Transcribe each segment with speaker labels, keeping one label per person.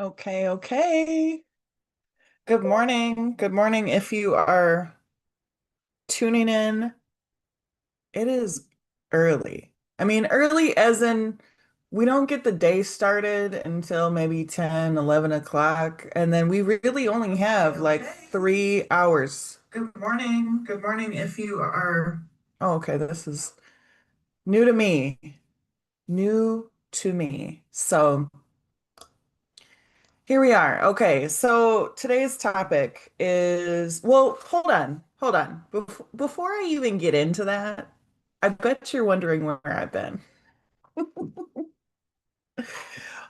Speaker 1: Okay, okay. Good morning. Good morning. If you are tuning in, it is early. I mean, early as in we don't get the day started until maybe 10, 11 o'clock. And then we really only have like
Speaker 2: Okay.
Speaker 1: 3 hours. Good morning. Good morning. If you are, oh, okay, this is new to me. New to me. So, here we are. Okay, so today's topic is, well, hold on, hold on. Before I even get into that, I bet you're wondering where I've been.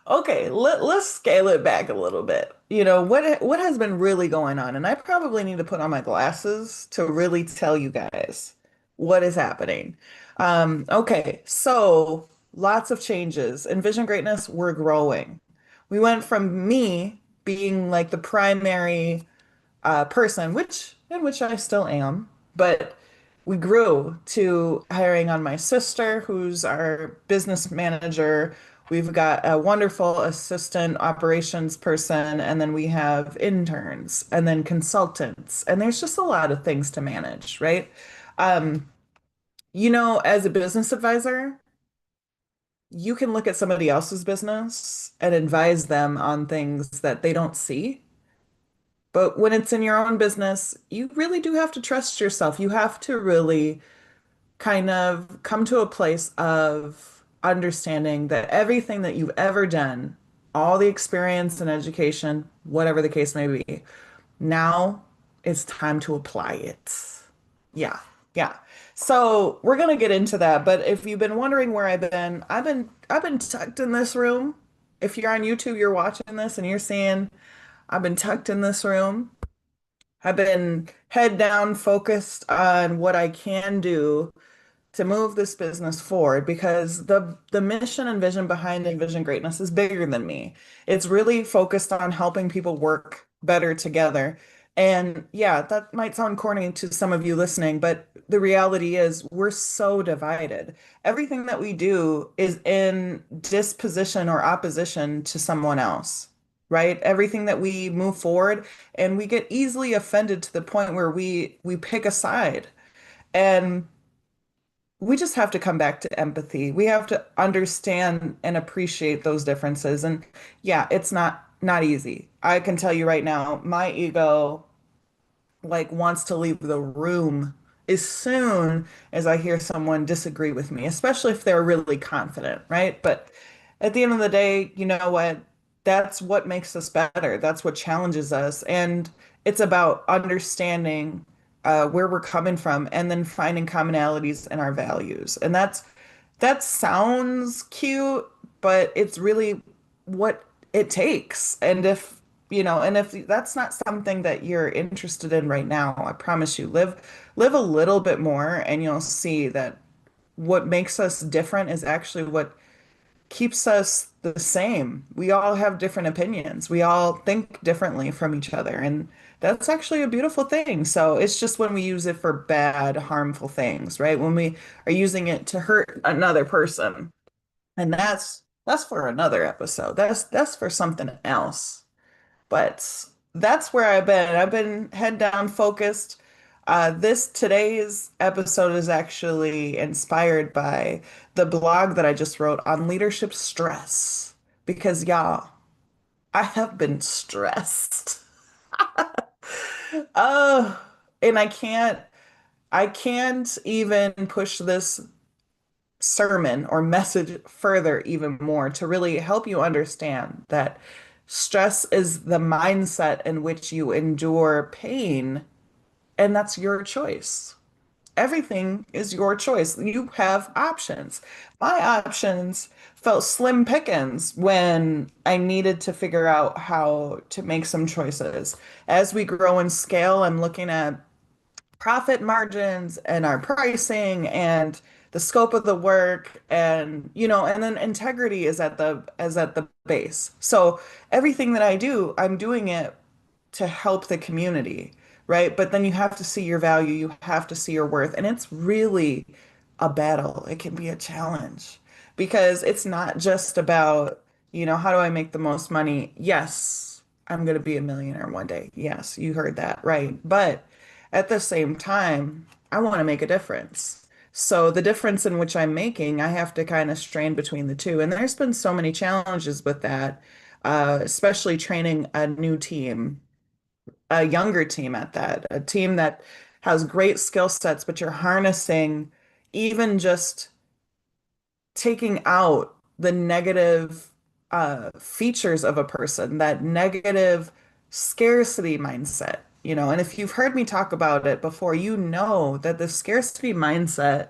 Speaker 1: Okay, let's scale it back a little bit. What has been really going on? And I probably need to put on my glasses to really tell you guys what is happening. Okay, so lots of changes. In Vision Greatness, we're growing. We went from me being like the primary person, which I still am, but we grew to hiring on my sister, who's our business manager. We've got a wonderful assistant operations person, and then we have interns and then consultants. And there's just a lot of things to manage, right? Um, as a business advisor, you can look at somebody else's business and advise them on things that they don't see. But when it's in your own business, you really do have to trust yourself. You have to really kind of come to a place of understanding that everything that you've ever done, all the experience and education, whatever the case may be, now it's time to apply it. Yeah, yeah. So we're gonna get into that, but if you've been wondering where I've been tucked in this room. If you're on YouTube, you're watching this and you're seeing I've been tucked in this room. I've been head down, focused on what I can do to move this business forward because the mission and vision behind Envision Greatness is bigger than me. It's really focused on helping people work better together. And yeah, that might sound corny to some of you listening, but the reality is we're so divided. Everything that we do is in disposition or opposition to someone else, right? Everything that we move forward and we get easily offended to the point where we pick a side. And we just have to come back to empathy. We have to understand and appreciate those differences. And yeah, it's not easy. I can tell you right now, my ego like wants to leave the room as soon as I hear someone disagree with me, especially if they're really confident, right? But at the end of the day, you know what? That's what makes us better. That's what challenges us. And it's about understanding where we're coming from and then finding commonalities in our values. And that sounds cute, but it's really what it takes. And if that's not something that you're interested in right now, I promise you, live a little bit more and you'll see that what makes us different is actually what keeps us the same. We all have different opinions. We all think differently from each other, and that's actually a beautiful thing. So it's just when we use it for bad, harmful things, right? When we are using it to hurt another person. And that's for another episode. That's for something else. But that's where I've been. I've been head down focused. This today's episode is actually inspired by the blog that I just wrote on leadership stress. Because y'all, I have been stressed. Oh, and I can't even push this sermon or message further even more to really help you understand that stress is the mindset in which you endure pain, and that's your choice. Everything is your choice. You have options. My options felt slim pickings when I needed to figure out how to make some choices. As we grow in scale, I'm looking at profit margins and our pricing and the scope of the work, and then integrity is at the base. So everything that I do, I'm doing it to help the community, right? But then you have to see your value, you have to see your worth, and it's really a battle. It can be a challenge because it's not just about How do I make the most money? Yes, I'm going to be a millionaire one day. Yes, you heard that right. But at the same time, I want to make a difference. So the difference in which I'm making, I have to kind of strain between the two. And there's been so many challenges with that, especially training a new team, a younger team at that, a team that has great skill sets, but you're harnessing even just taking out the negative features of a person, that negative scarcity mindset, and if you've heard me talk about it before, you know that the scarcity mindset,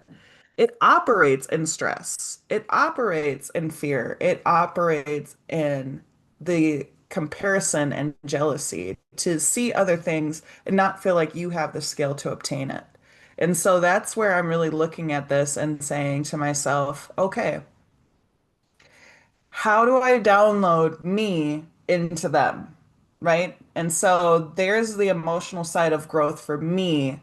Speaker 1: it operates in stress, it operates in fear, it operates in the comparison and jealousy to see other things and not feel like you have the skill to obtain it. And so that's where I'm really looking at this and saying to myself, okay, how do I download me into them? Right? And so there's the emotional side of growth for me,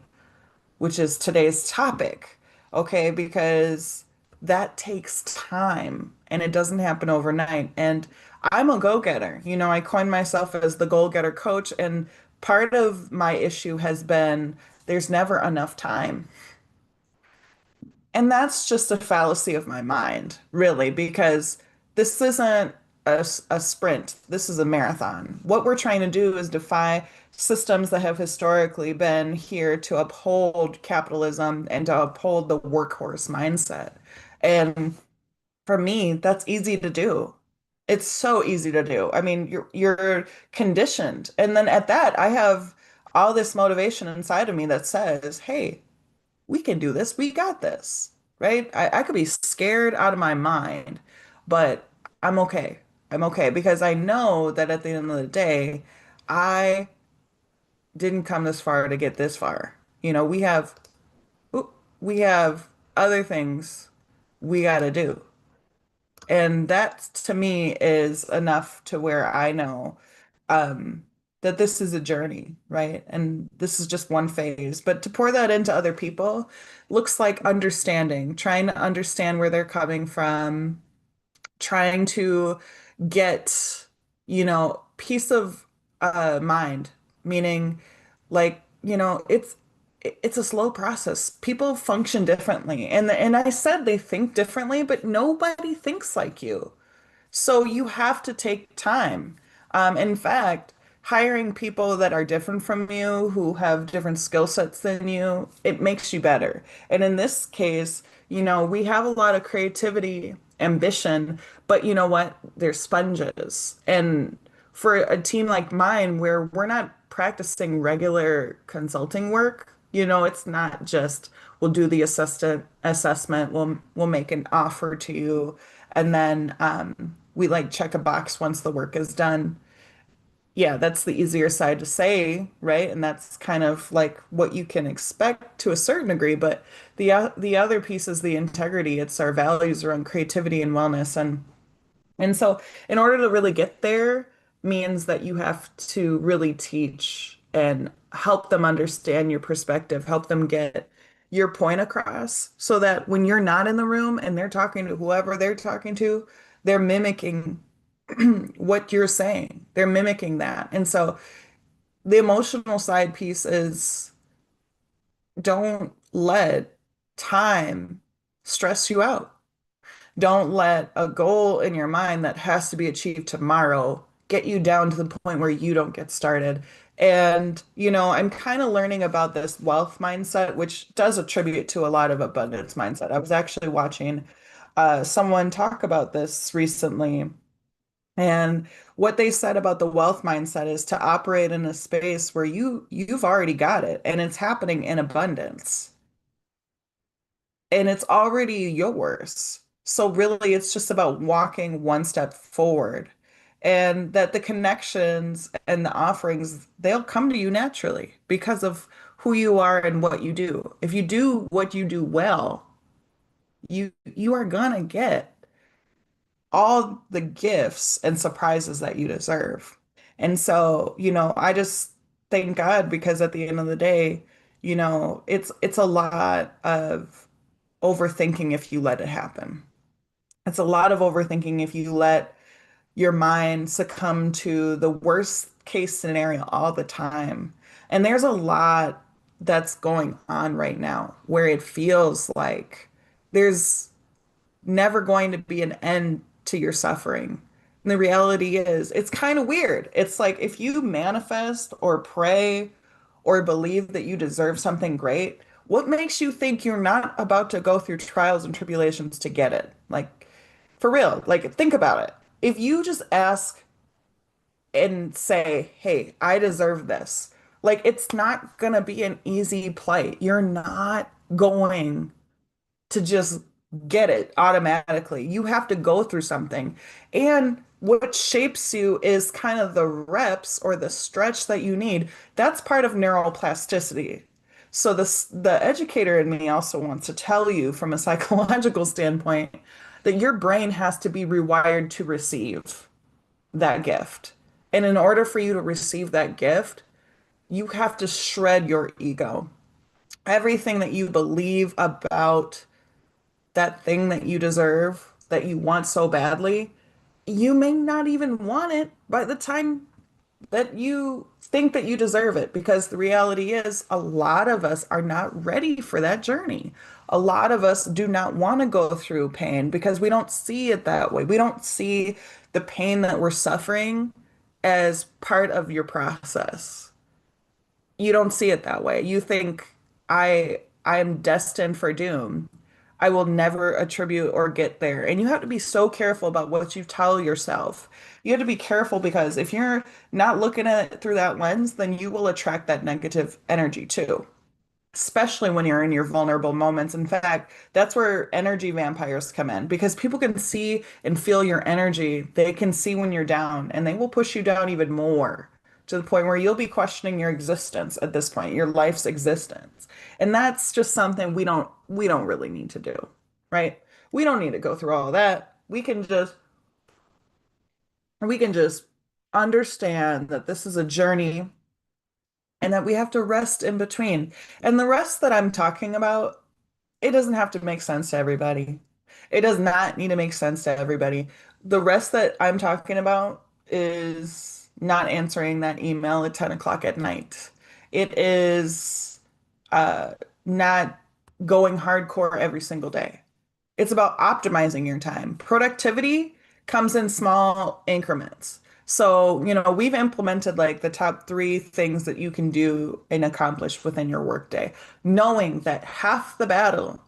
Speaker 1: which is today's topic. Okay, because that takes time and it doesn't happen overnight. And I'm a go-getter. I coined myself as the goal-getter coach, and part of my issue has been there's never enough time. And that's just a fallacy of my mind, really, because this isn't a sprint. This is a marathon. What we're trying to do is defy systems that have historically been here to uphold capitalism and to uphold the workhorse mindset. And for me, that's easy to do. It's so easy to do. I mean, you're conditioned. And then at that, I have all this motivation inside of me that says, hey, we can do this. We got this, right? I could be scared out of my mind, but I'm okay. I'm okay because I know that at the end of the day, I didn't come this far to get this far. Oop, we have other things we got to do. And that to me is enough to where I know um, that this is a journey, right? And this is just one phase. But to pour that into other people looks like understanding, trying to understand where they're coming from, trying to get, peace of mind, meaning like, it's a slow process. People function differently. And I said they think differently, but nobody thinks like you. So you have to take time. In fact, hiring people that are different from you, who have different skill sets than you, it makes you better. And in this case, we have a lot of creativity, ambition, but you know what? They're sponges. And for a team like mine, where we're not practicing regular consulting work, it's not just we'll do the assessment, we'll make an offer to you, and then we like check a box once the work is done. Yeah, that's the easier side to say, right? And that's kind of like what you can expect to a certain degree. But the other piece is the integrity. It's our values around creativity and wellness, and so, in order to really get there, means that you have to really teach and help them understand your perspective, help them get your point across, so that when you're not in the room and they're talking to whoever they're talking to, they're mimicking what you're saying. They're mimicking that. And so, the emotional side piece is don't let time stress you out. Don't let a goal in your mind that has to be achieved tomorrow get you down to the point where you don't get started. And, I'm kind of learning about this wealth mindset, which does attribute to a lot of abundance mindset. I was actually watching someone talk about this recently. And what they said about the wealth mindset is to operate in a space where you've already got it and it's happening in abundance and it's already yours. So really, it's just about walking one step forward, and that the connections and the offerings, they'll come to you naturally because of who you are and what you do. If you do what you do well, you are gonna get all the gifts and surprises that you deserve. And so, I just thank God because at the end of the day, it's a lot of overthinking if you let it happen. It's a lot of overthinking if you let your mind succumb to the worst case scenario all the time. And there's a lot that's going on right now where it feels like there's never going to be an end to your suffering. And the reality is, it's kind of weird. It's like if you manifest or pray or believe that you deserve something great, what makes you think you're not about to go through trials and tribulations to get it? Like, for real, like, think about it. If you just ask and say, hey, I deserve this, like, it's not gonna be an easy plight. You're not going to just get it automatically. You have to go through something. And what shapes you is kind of the reps or the stretch that you need. That's part of neuroplasticity. So the educator in me also wants to tell you from a psychological standpoint that your brain has to be rewired to receive that gift. And in order for you to receive that gift, you have to shred your ego. Everything that you believe about that thing that you deserve, that you want so badly, you may not even want it by the time that you think that you deserve it. Because the reality is, a lot of us are not ready for that journey. A lot of us do not want to go through pain because we don't see it that way. We don't see the pain that we're suffering as part of your process. You don't see it that way. You think I am destined for doom. I will never attribute or get there. And you have to be so careful about what you tell yourself. You have to be careful because if you're not looking at it through that lens, then you will attract that negative energy too, especially when you're in your vulnerable moments. In fact, that's where energy vampires come in because people can see and feel your energy. They can see when you're down and they will push you down even more to the point where you'll be questioning your existence at this point, your life's existence. And that's just something we don't really need to do, right? We don't need to go through all that. We can just understand that this is a journey and that we have to rest in between. And the rest that I'm talking about, it doesn't have to make sense to everybody. It does not need to make sense to everybody. The rest that I'm talking about is not answering that email at 10 o'clock at night. It is uh, not going hardcore every single day. It's about optimizing your time. Productivity comes in small increments. So, we've implemented like the top three things that you can do and accomplish within your workday, knowing that half the battle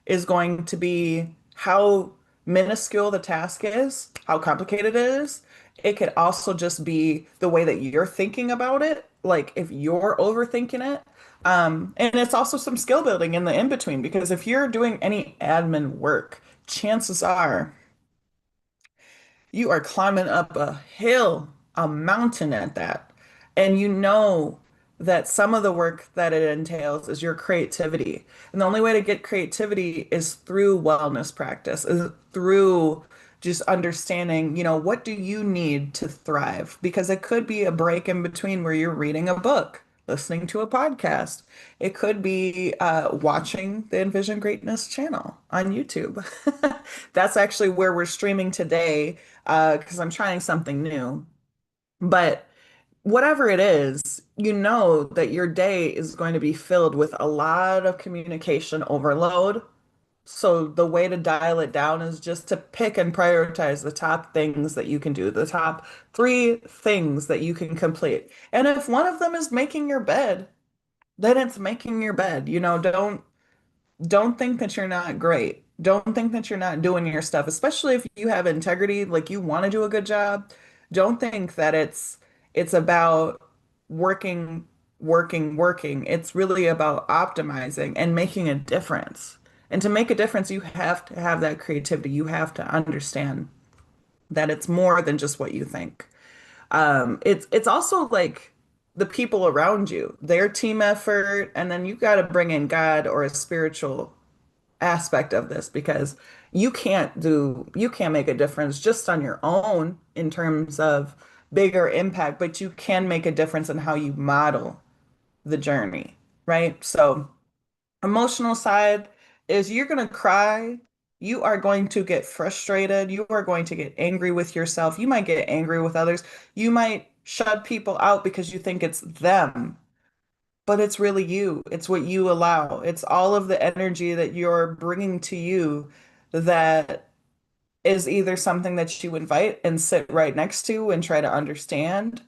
Speaker 1: is going to be how minuscule the task is, how complicated it is. It could also just be the way that you're thinking about it, like if you're overthinking it. And it's also some skill building in the in between because if you're doing any admin work, chances are you are climbing up a hill, a mountain at that. And you know that some of the work that it entails is your creativity. And the only way to get creativity is through wellness practice, is through just understanding, what do you need to thrive? Because it could be a break in between where you're reading a book, listening to a podcast. It could be watching the Envision Greatness channel on YouTube. That's actually where we're streaming today because I'm trying something new. But whatever it is, you know that your day is going to be filled with a lot of communication overload. So the way to dial it down is just to pick and prioritize the top things that you can do, the top three things that you can complete. And if one of them is making your bed, then it's making your bed. Don't think that you're not great. Don't think that you're not doing your stuff, especially if you have integrity, like you want to do a good job. Don't think that it's about working, working, working. It's really about optimizing and making a difference. And to make a difference, you have to have that creativity. You have to understand that it's more than just what you think. It's also like the people around you, their team effort, and then you got to bring in God or a spiritual aspect of this because you can't make a difference just on your own in terms of bigger impact, but you can make a difference in how you model the journey, right? So emotional side is you're gonna cry, You are going to get frustrated. You are going to get angry with yourself. You might get angry with others. You might shut people out because you think it's them, but it's really you. It's what you allow. It's all of the energy that you're bringing to you that is either something that you invite and sit right next to and try to understand,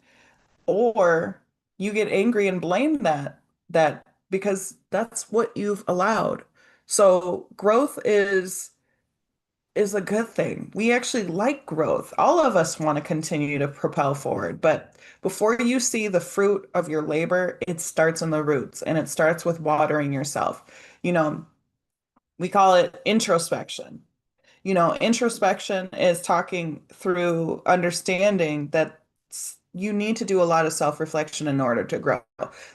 Speaker 1: or you get angry and blame that because that's what you've allowed. So growth is a good thing. We actually like growth. All of us want to continue to propel forward, but before you see the fruit of your labor, it starts in the roots and it starts with watering yourself. You know, we call it introspection. Introspection is talking through understanding that you need to do a lot of self-reflection in order to grow,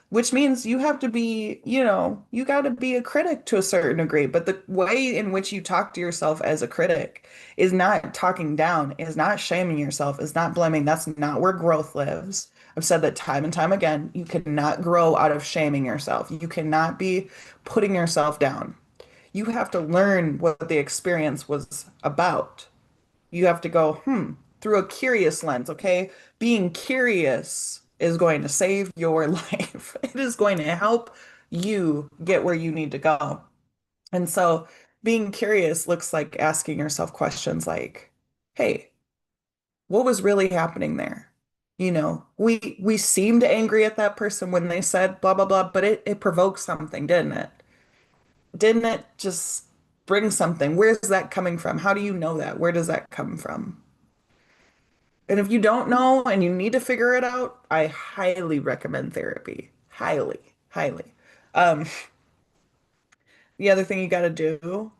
Speaker 1: which means you have to be, you got to be a critic to a certain degree. But the way in which you talk to yourself as a critic is not talking down, is not shaming yourself, is not blaming. That's not where growth lives. I've said that time and time again. You cannot grow out of shaming yourself. You cannot be putting yourself down. You have to learn what the experience was about. You have to go, through a curious lens, okay? Being curious is going to save your life. It is going to help you get where you need to go. And so being curious looks like asking yourself questions like, hey, what was really happening there? We seemed angry at that person when they said blah blah blah, but it provoked something, didn't it? Didn't it just bring something? Where's that coming from? How do you know that? Where does that come from? And if you don't know and you need to figure it out, I highly recommend therapy. Highly, highly. Um, the other thing you got to do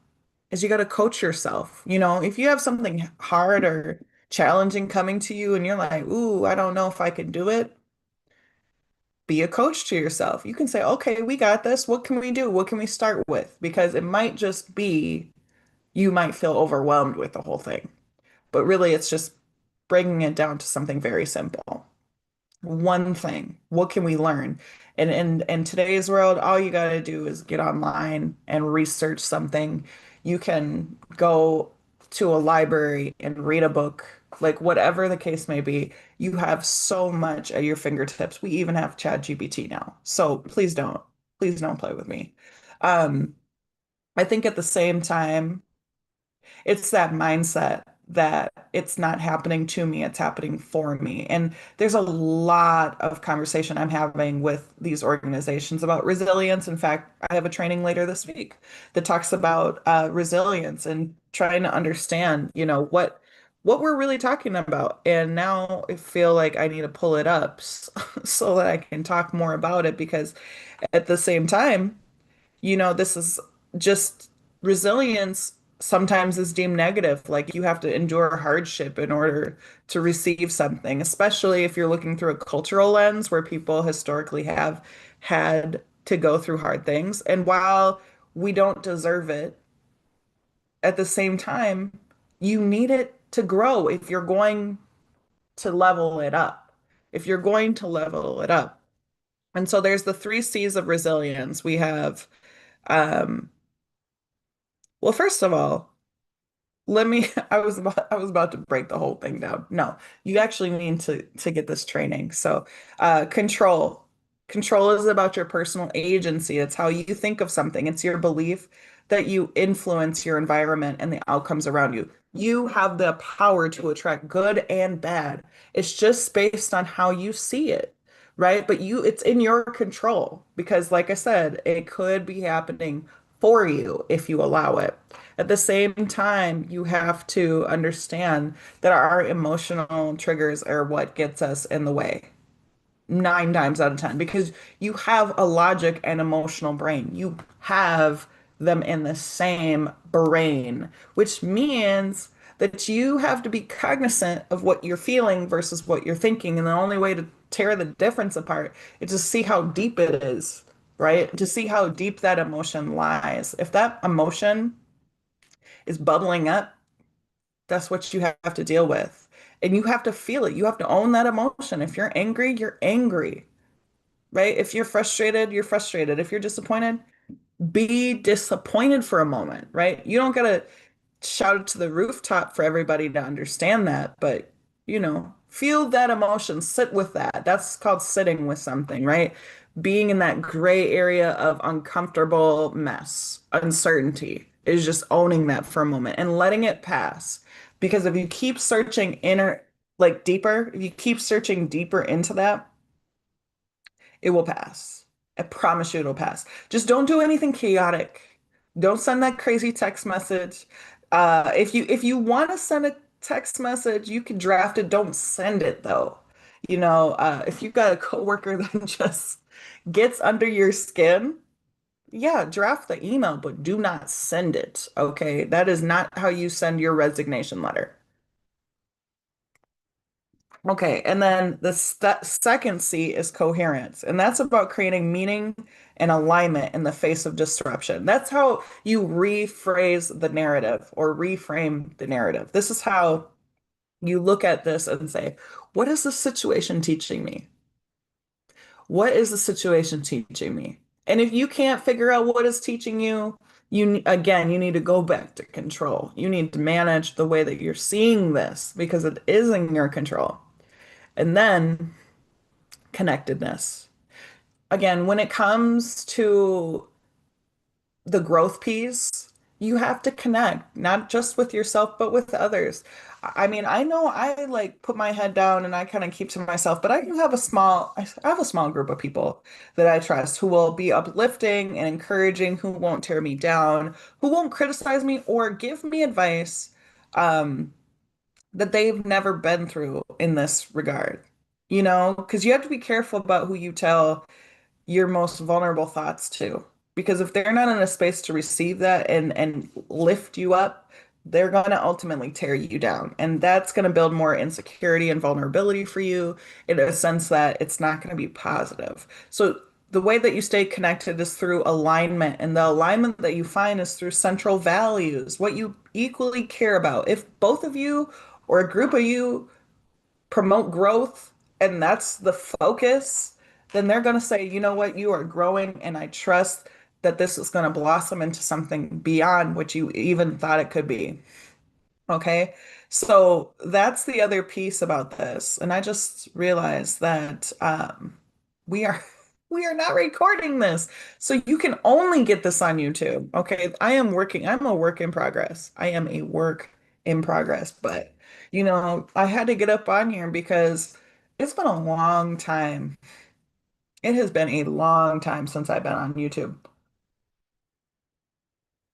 Speaker 1: is you got to coach yourself. If you have something hard or challenging coming to you and you're like, ooh, I don't know if I can do it, be a coach to yourself. You can say, okay, we got this. What can we do? What can we start with? Because it might just be you might feel overwhelmed with the whole thing. But really, it's just bringing it down to something very simple. One thing. What can we learn? And in today's world, all you got to do is get online and research something. You can go to a library and read a book, like whatever the case may be. You have so much at your fingertips. We even have ChatGPT now. So please don't play with me. Um, I think at the same time, it's that mindset that it's not happening to me, it's happening for me. And there's a lot of conversation I'm having with these organizations about resilience. In fact, I have a training later this week that talks about resilience and trying to understand, what we're really talking about. And now I feel like I need to pull it up so that I can talk more about it because at the same time, this is just resilience sometimes is deemed negative. Like you have to endure hardship in order to receive something, especially if you're looking through a cultural lens where people historically have had to go through hard things. And while we don't deserve it, at the same time, you need it to grow if you're going to level it up. If you're going to level it up. And so there's the three C's of resilience. We have um, well, first of all, let me I was about to break the whole thing down. No, you actually need to get this training. So, control. Control is about your personal agency. It's how you think of something. It's your belief that you influence your environment and the outcomes around you. You have the power to attract good and bad. It's just based on how you see it, right? But it's in your control because, like I said, it could be happening for you if you allow it. At the same time, you have to understand that our emotional triggers are what gets us in the way 9 times out of 10 because you have a logic and emotional brain. You have them in the same brain, which means that you have to be cognizant of what you're feeling versus what you're thinking. And the only way to tear the difference apart is to see how deep it is, right? To see how deep that emotion lies. If that emotion is bubbling up, that's what you have to deal with. And you have to feel it. You have to own that emotion. If you're angry, you're angry, right? If you're frustrated, you're frustrated. If you're disappointed, be disappointed for a moment, right? You don't gotta. shout it to the rooftop for everybody to understand that, but feel that emotion, sit with that. That's called sitting with something, right? Being in that gray area of uncomfortable mess, uncertainty is just owning that for a moment and letting it pass. Because if you keep searching like deeper, if you keep searching deeper into that, it will pass. I promise you it'll pass. Just don't do anything chaotic. Don't send that crazy text message. If you want to send a text message, you can draft it. Don't send it though. If you've got a coworker that just gets under your skin, yeah, draft the email, but do not send it. Okay, that is not how you send your resignation letter. Okay, and then the st second C is coherence, and that's about creating meaning and alignment in the face of disruption. That's how you rephrase the narrative or reframe the narrative. This is how you look at this and say, what is the situation teaching me? What is the situation teaching me? And if you can't figure out what is teaching you, again, you need to go back to control. You need to manage the way that you're seeing this because it is in your control. And then connectedness. Again, when it comes to the growth piece, you have to connect, not just with yourself, but with others. I mean, I know I like put my head down and I kind of keep to myself, but I have a small group of people that I trust who will be uplifting and encouraging, who won't tear me down, who won't criticize me or give me advice, um, that they've never been through in this regard. Because you have to be careful about who you tell your most vulnerable thoughts to. Because if they're not in a space to receive that and lift you up, they're going to ultimately tear you down. And that's going to build more insecurity and vulnerability for you in a sense that it's not going to be positive. So the way that you stay connected is through alignment, and the alignment that you find is through central values, what you equally care about. If both of you or a group of you promote growth and that's the focus, then they're going to say, you know what, you are growing, and I trust that this is going to blossom into something beyond what you even thought it could be. Okay. So that's the other piece about this. And I just realized that we are we are not recording this. So you can only get this on YouTube. Okay. I'm a work in progress. I am a work in progress, but I had to get up on here because it's been a long time. It has been a long time since I've been on YouTube,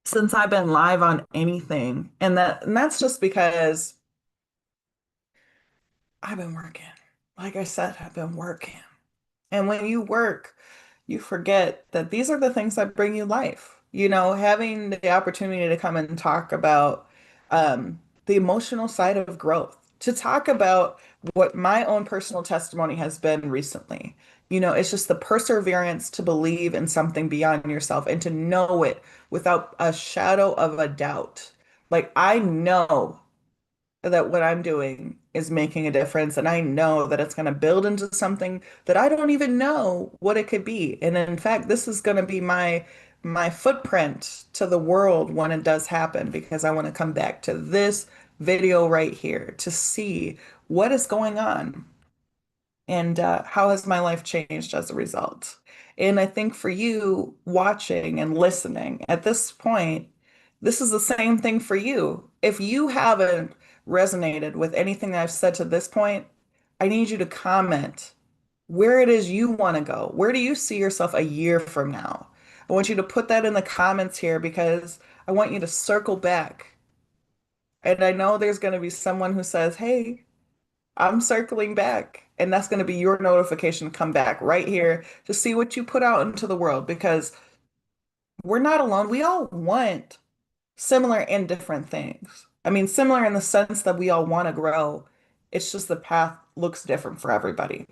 Speaker 1: since I've been live on anything. And that's just because I've been working. Like I said, I've been working. And when you work, you forget that these are the things that bring you life. Having the opportunity to come and talk about the emotional side of growth, to talk about what my own personal testimony has been recently. It's just the perseverance to believe in something beyond yourself and to know it without a shadow of a doubt. Like, I know that what I'm doing is making a difference. And I know that it's going to build into something that I don't even know what it could be. And in fact, this is going to be my footprint to the world when it does happen, because I want to come back to this video right here to see what is going on and how has my life changed as a result. And I think for you watching and listening at this point, this is the same thing for you. If you haven't resonated with anything that I've said to this point, I need you to comment where it is you want to go. Where do you see yourself a year from now? I want you to put that in the comments here because I want you to circle back. And I know there's going to be someone who says, hey, I'm circling back. And that's going to be your notification to come back right here to see what you put out into the world, because we're not alone. We all want similar and different things. I mean, similar in the sense that we all want to grow. It's just the path looks different for everybody.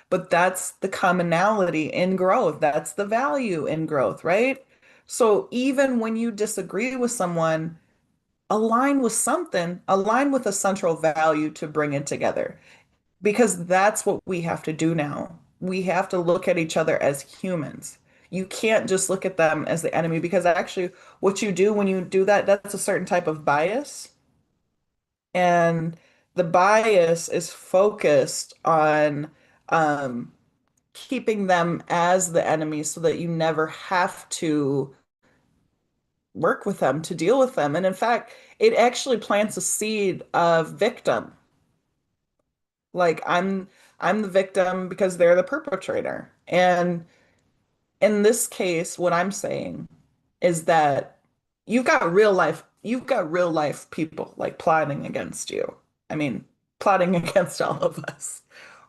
Speaker 1: But that's the commonality in growth. That's the value in growth, right? So even when you disagree with someone, align with something, align with a central value to bring it together, because that's what we have to do now. We have to look at each other as humans. You can't just look at them as the enemy because actually what you do when you do that, that's a certain type of bias. And the bias is focused on um, keeping them as the enemy so that you never have to work with them to deal with them. And in fact, it actually plants a seed of victim. Like I'm the victim because they're the perpetrator. And in this case, what I'm saying is that you've got real life people like plotting against you. I mean, plotting against all of us,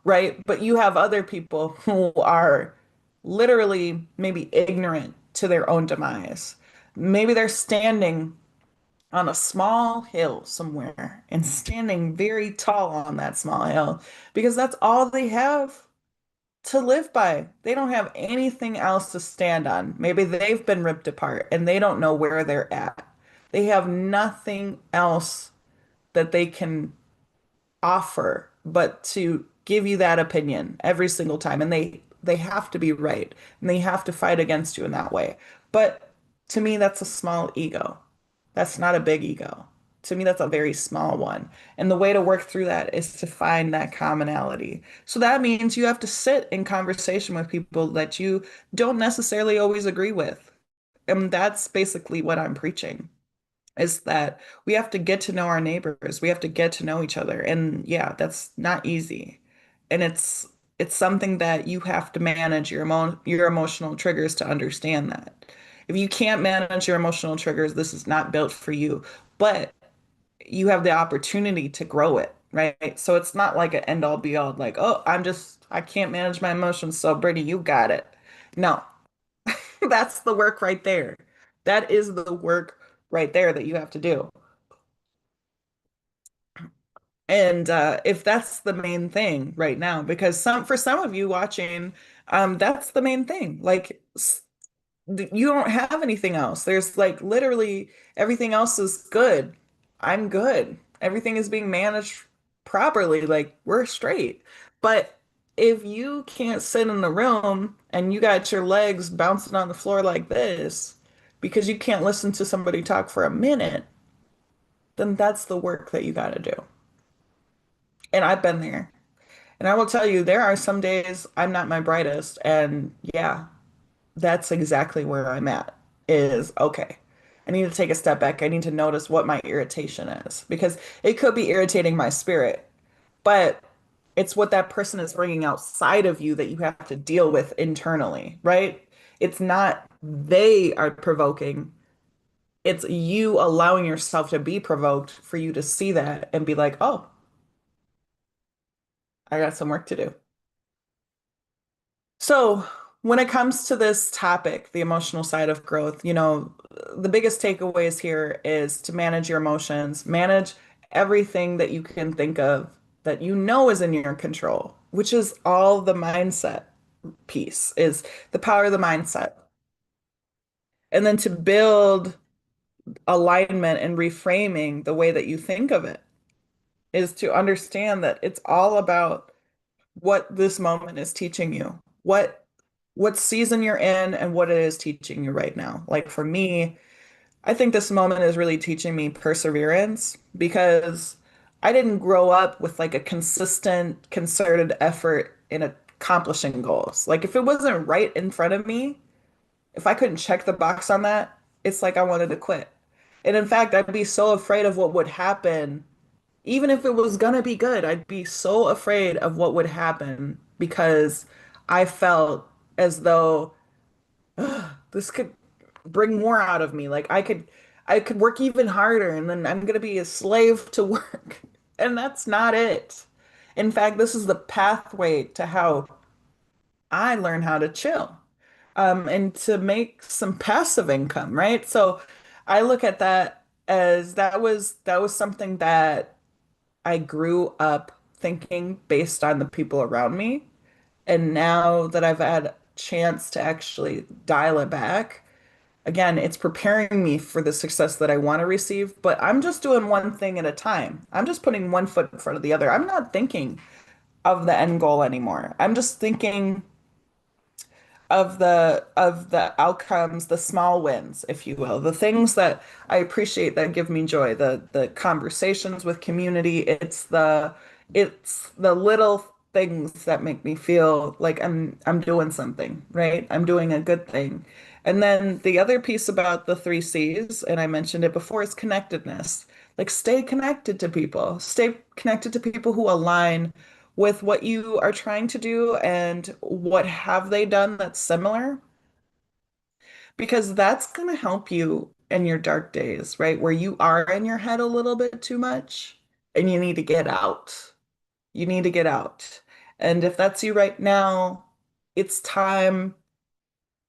Speaker 1: right? But you have other people who are literally maybe ignorant to their own demise. Maybe they're standing on a small hill somewhere and standing very tall on that small hill because that's all they have to live by. They don't have anything else to stand on. Maybe they've been ripped apart and they don't know where they're at. They have nothing else that they can offer but to give you that opinion every single time. And they have to be right and they have to fight against you in that way. But to me, that's a small ego. That's not a big ego. To me, that's a very small one. And the way to work through that is to find that commonality. So that means you have to sit in conversation with people that you don't necessarily always agree with. And that's basically what I'm preaching is that we have to get to know our neighbors. We have to get to know each other. And yeah, that's not easy. And it's something that you have to manage your emotional triggers to understand that. If you can't manage your emotional triggers, this is not built for you. But you have the opportunity to grow it, right? So it's not like an end all be all, like, oh, I can't manage my emotions, so Brittany, you got it. No, that's the work right there. That is the work right there that you have to do. And if that's the main thing right now, because for some of you watching, that's the main thing. Like you don't have anything else. There's like literally everything else is good. I'm good. Everything is being managed properly. Like we're straight. But if you can't sit in the room and you got your legs bouncing on the floor like this because you can't listen to somebody talk for a minute, then that's the work that you got to do. And I've been there. And I will tell you, there are some days I'm not my brightest. And yeah, that's exactly where I'm at is okay. I need to take a step back. I need to notice what my irritation is because it could be irritating my spirit, but it's what that person is bringing outside of you that you have to deal with internally, right? It's not they are provoking. It's you allowing yourself to be provoked for you to see that and be like, oh, I got some work to do. So, when it comes to this topic, the emotional side of growth, the biggest takeaways here is to manage your emotions, manage everything that you can think of that you know is in your control, which is all the mindset piece, is the power of the mindset. And then to build alignment and reframing the way that you think of it is to understand that it's all about what this moment is teaching you, what season you're in and what it is teaching you right now. Like for me, I think this moment is really teaching me perseverance because I didn't grow up with like a consistent, concerted effort in accomplishing goals. Like if it wasn't right in front of me, if I couldn't check the box on that, it's like I wanted to quit. And in fact, I'd be so afraid of what would happen even if it was gonna be good, I'd be so afraid of what would happen because I felt as though this could bring more out of me. Like I could work even harder and then I'm gonna be a slave to work. And that's not it. In fact, this is the pathway to how I learn how to chill. And to make some passive income, right? So I look at that as that was something that I grew up thinking based on the people around me. And now that I've had a chance to actually dial it back, again, it's preparing me for the success that I want to receive. But I'm just doing one thing at a time. I'm just putting one foot in front of the other. I'm not thinking of the end goal anymore. I'm just thinking of the outcomes, the small wins, if you will, the things that I appreciate that give me joy, the conversations with community. It's the little things that make me feel like I'm doing something, right? I'm doing a good thing. And then the other piece about the three C's, and I mentioned it before, is connectedness. Like stay connected to people. Stay connected to people who align with what you are trying to do and what have they done that's similar, because that's going to help you in your dark days, right? Where you are in your head a little bit too much and you need to get out. You need to get out. And if that's you right now, it's time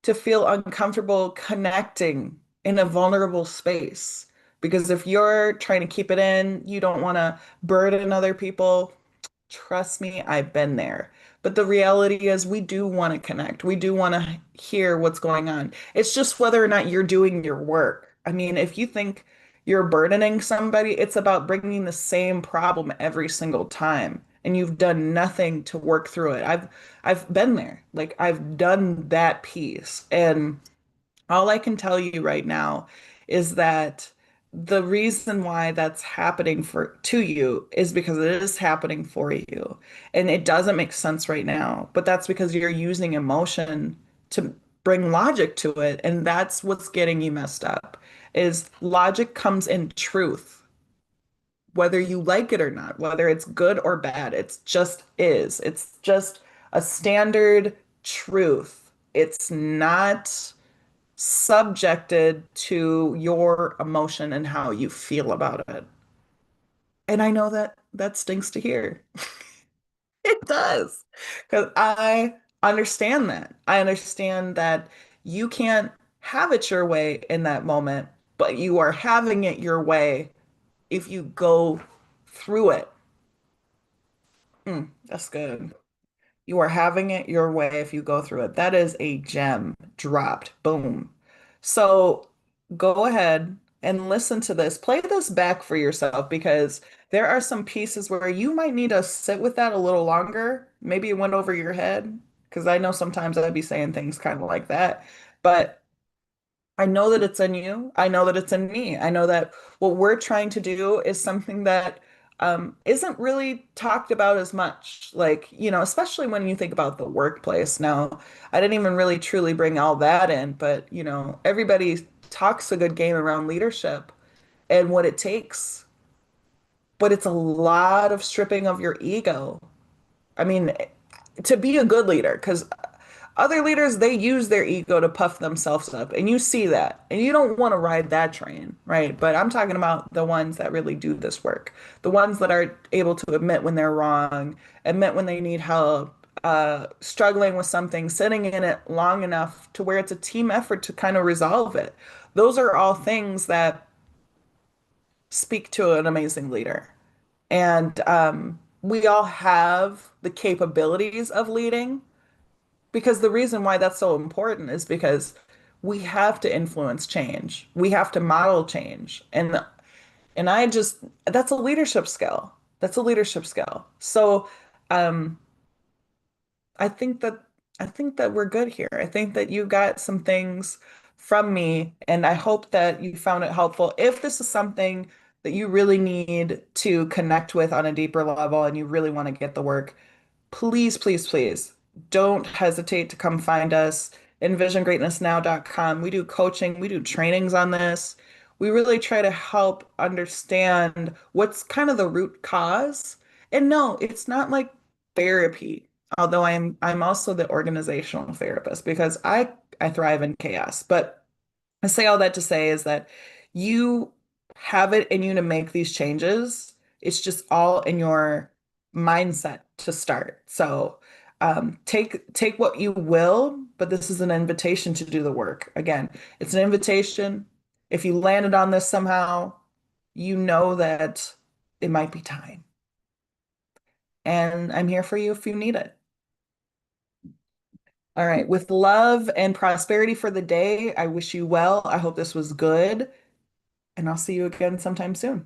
Speaker 1: to feel uncomfortable connecting in a vulnerable space. Because if you're trying to keep it in, you don't want to burden other people. Trust me, I've been there. But the reality is, we do want to connect. We do want to hear what's going on. It's just whether or not you're doing your work. I mean, if you think you're burdening somebody, it's about bringing the same problem every single time, and you've done nothing to work through it. I've been there. Like I've done that piece, and all I can tell you right now is that the reason why that's happening for to you is because it is happening for you. And it doesn't make sense right now, but that's because you're using emotion to bring logic to it, and that's what's getting you messed up. Is logic comes in truth, whether you like it or not, whether it's good or bad. It's just is. It's just a standard truth. It's not subjected to your emotion and how you feel about it. And I know that that stinks to hear. It does. Because I understand that. I understand that you can't have it your way in that moment, but you are having it your way if you go through it. That's good. You are having it your way if you go through it. That is a gem dropped. Boom. So go ahead and listen to this. Play this back for yourself because there are some pieces where you might need to sit with that a little longer. Maybe it went over your head because I know sometimes I'd be saying things kind of like that. But I know that it's in you. I know that it's in me. I know that what we're trying to do is something that isn't really talked about as much. Like, especially when you think about the workplace. Now, I didn't even really truly bring all that in, but, everybody talks a good game around leadership and what it takes, but it's a lot of stripping of your ego. I mean, to be a good leader, because other leaders, they use their ego to puff themselves up, and you see that, and you don't want to ride that train, right? But I'm talking about the ones that really do this work, the ones that are able to admit when they're wrong, admit when they need help, struggling with something, sitting in it long enough to where it's a team effort to kind of resolve it. Those are all things that speak to an amazing leader. And we all have the capabilities of leading, because the reason why that's so important is because we have to influence change. We have to model change. And I just that's a leadership skill. That's a leadership skill. So um I think that I think that we're good here. I think that you got some things from me, and I hope that you found it helpful. If this is something that you really need to connect with on a deeper level and you really want to get the work, please, please, please don't hesitate to come find us. EnvisionGreatnessNow.com. We do coaching, we do trainings on this. We really try to help understand what's kind of the root cause. And no, it's not like therapy, although I'm also the organizational therapist because I thrive in chaos. But I say all that to say is that you have it in you to make these changes. It's just all in your mindset to start. So take what you will, but this is an invitation to do the work. Again, it's an invitation. If you landed on this somehow, you know that it might be time. And I'm here for you if you need it. All right. With love and prosperity for the day, I wish you well. I hope this was good, and I'll see you again sometime soon.